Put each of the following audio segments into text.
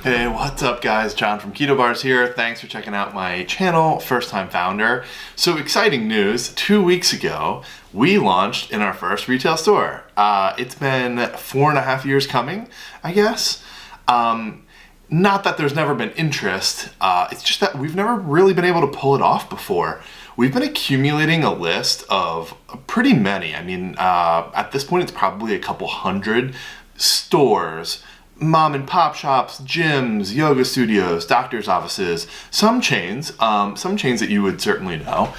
Hey, what's up guys? John from Keto Bars here. Thanks for checking out my channel, first time founder. So exciting news, 2 weeks ago, we launched in our first retail store. It's been 4.5 years coming, I guess. Not that there's never been interest, it's just that we've never really been able to pull it off before. We've been accumulating a list of pretty many. I mean, at this point, it's probably a couple hundred stores, mom and pop shops, gyms, yoga studios, doctor's offices, some chains that you would certainly know.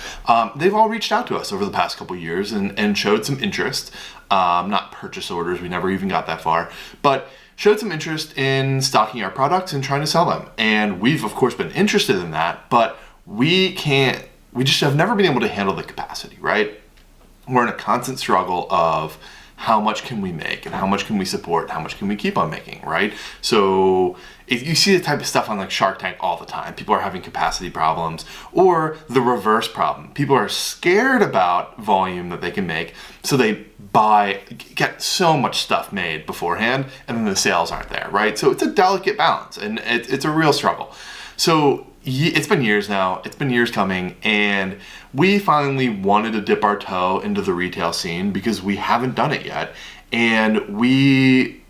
They've all reached out to us over the past couple years and showed some interest. Not purchase orders, we never even got that far, but showed some interest in stocking our products and trying to sell them. And we've of course been interested in that, but we just have never been able to handle the capacity, right? We're in a constant struggle of how much can we make and how much can we support and how much can we keep on making, right? So if you see the type of stuff on like Shark Tank all the time. People are having capacity problems, or the reverse problem. People are scared about volume that they can make, so they get so much stuff made beforehand and then the sales aren't there, right? So it's a delicate balance and it's a real struggle. So it's been years now, it's been years coming, and we finally wanted to dip our toe into the retail scene because we haven't done it yet. And we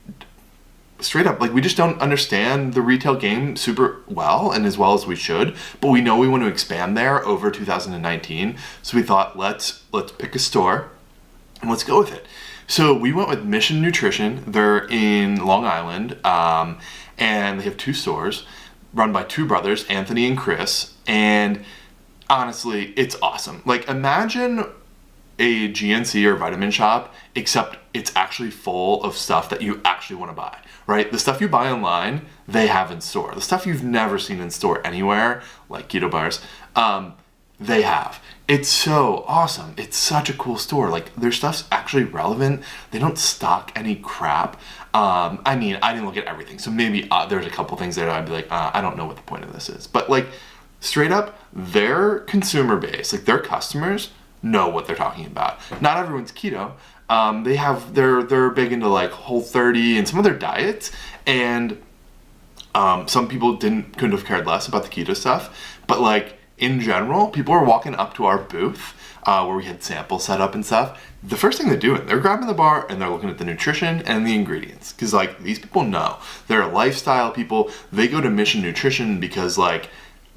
straight up, like, we just don't understand the retail game super well and as well as we should, but we know we want to expand there over 2019. So we thought, let's pick a store and let's go with it. So we went with Mission Nutrition. They're in Long Island, and they have 2 stores run by 2 brothers, Anthony and Chris, and honestly, it's awesome. Like, imagine a GNC or vitamin shop, except it's actually full of stuff that you actually want to buy, right? The stuff you buy online, they have in store. The stuff you've never seen in store anywhere, like Keto Bars, they have. It's so awesome. It's such a cool store. Like, their stuff's actually relevant. They don't stock any crap. I mean, I didn't look at everything, so maybe there's a couple things that I'd be like, I don't know what the point of this is. But like, straight up, their consumer base, like their customers, know what they're talking about. Not everyone's keto. They're big into like Whole30 and some of their diets, and some people couldn't have cared less about the keto stuff. But like, in general, people are walking up to our booth where we had samples set up and stuff. The first thing they're doing, they're grabbing the bar and they're looking at the nutrition and the ingredients. Because like, these people know. They're lifestyle people. They go to Mission Nutrition because like,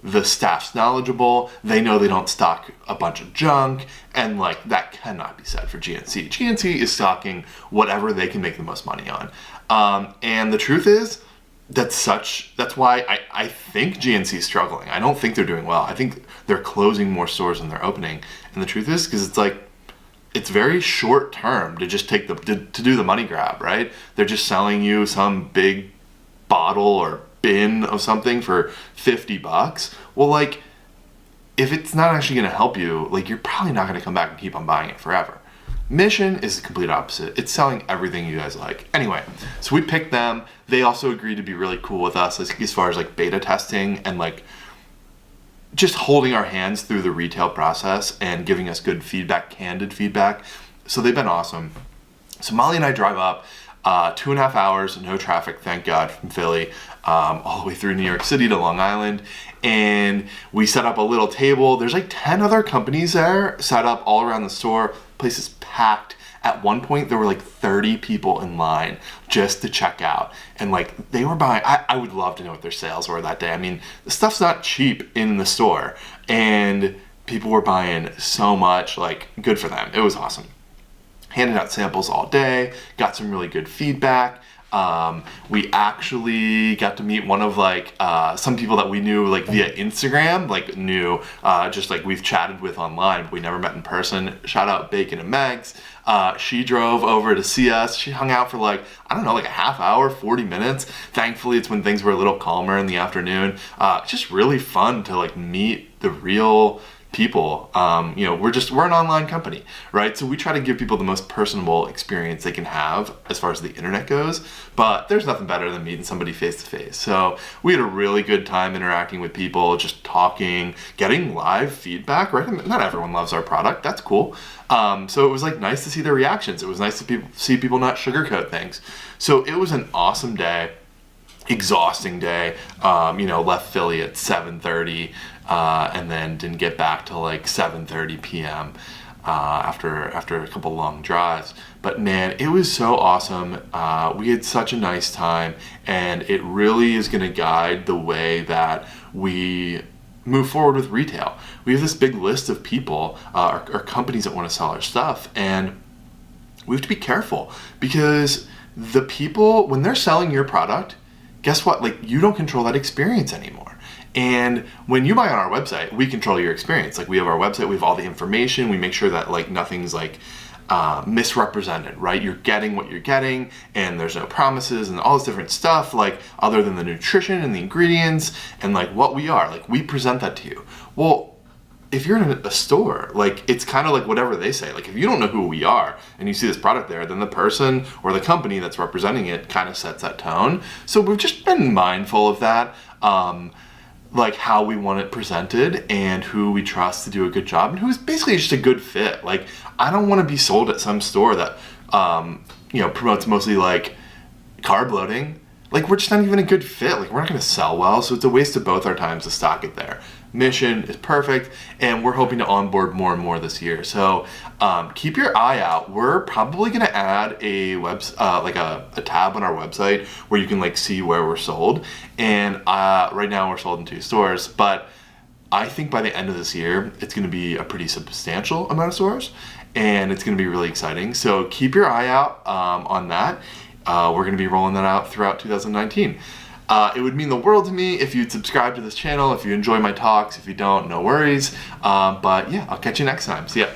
the staff's knowledgeable. They know they don't stock a bunch of junk. And like, that cannot be said for GNC. GNC is stocking whatever they can make the most money on. And the truth is, that's why I think GNC is struggling. I don't think they're doing well. I think they're closing more stores than they're opening. And the truth is, because it's like, it's very short term to just to do the money grab, right? They're just selling you some big bottle or bin of something for $50. Well, like, if it's not actually going to help you, like, you're probably not going to come back and keep on buying it forever. Mission is the complete opposite. It's selling everything you guys like. Anyway, so we picked them. They also agreed to be really cool with us as far as like beta testing and like just holding our hands through the retail process and giving us good feedback, candid feedback. So they've been awesome. So Molly and I drive up 2.5 hours, no traffic, thank God, from Philly, all the way through New York City to Long Island. And we set up a little table. There's like 10 other companies there set up all around the store. Place is packed. At one point, there were like 30 people in line just to check out. And like, they were buying, I would love to know what their sales were that day. I mean, the stuff's not cheap in the store. And people were buying so much, like, good for them. It was awesome. Handed out samples all day, got some really good feedback. We actually got to meet one of like some people that we knew like via Instagram, like just like we've chatted with online, but we never met in person. Shout out Bacon and Megs. She drove over to see us. She hung out for like, I don't know, like a half hour, 40 minutes. Thankfully, it's when things were a little calmer in the afternoon. Just really fun to like meet the real people. We're an online company, right? So we try to give people the most personable experience they can have as far as the internet goes, but there's nothing better than meeting somebody face to face. So we had a really good time interacting with people, just talking, getting live feedback, right? Not everyone loves our product. That's cool. So it was like nice to see their reactions. It was nice to see people not sugarcoat things. So it was an awesome day. exhausting day. Left Philly at 7:30, and then didn't get back till like 7:30 p.m. After a couple long drives. But man, it was so awesome. We had such a nice time, and it really is going to guide the way that we move forward with retail. We have this big list of people, or companies that want to sell our stuff, and we have to be careful because the people, when they're selling your product, guess what? Like, you don't control that experience anymore. And when you buy on our website, we control your experience. Like, we have our website, we have all the information, we make sure that like nothing's like misrepresented, right? You're getting what you're getting, and there's no promises and all this different stuff, like other than the nutrition and the ingredients and like what we are. Like, we present that to you. Well, if you're in a store, like, it's kind of like whatever they say. Like, if you don't know who we are and you see this product there, then the person or the company that's representing it kind of sets that tone. So we've just been mindful of that, like how we want it presented and who we trust to do a good job and who's basically just a good fit. Like, I don't want to be sold at some store that, promotes mostly like carb loading. Like, we're just not even a good fit. Like, we're not going to sell well, so it's a waste of both our times to stock it there. Mission is perfect, and we're hoping to onboard more and more this year. So keep your eye out. We're probably going to add a a tab on our website where you can like see where we're sold. And right now we're sold in 2 stores, but I think by the end of this year, it's going to be a pretty substantial amount of stores, and it's going to be really exciting. So keep your eye out on that. We're going to be rolling that out throughout 2019. It would mean the world to me if you'd subscribe to this channel, if you enjoy my talks. If you don't, no worries. But yeah, I'll catch you next time. See ya.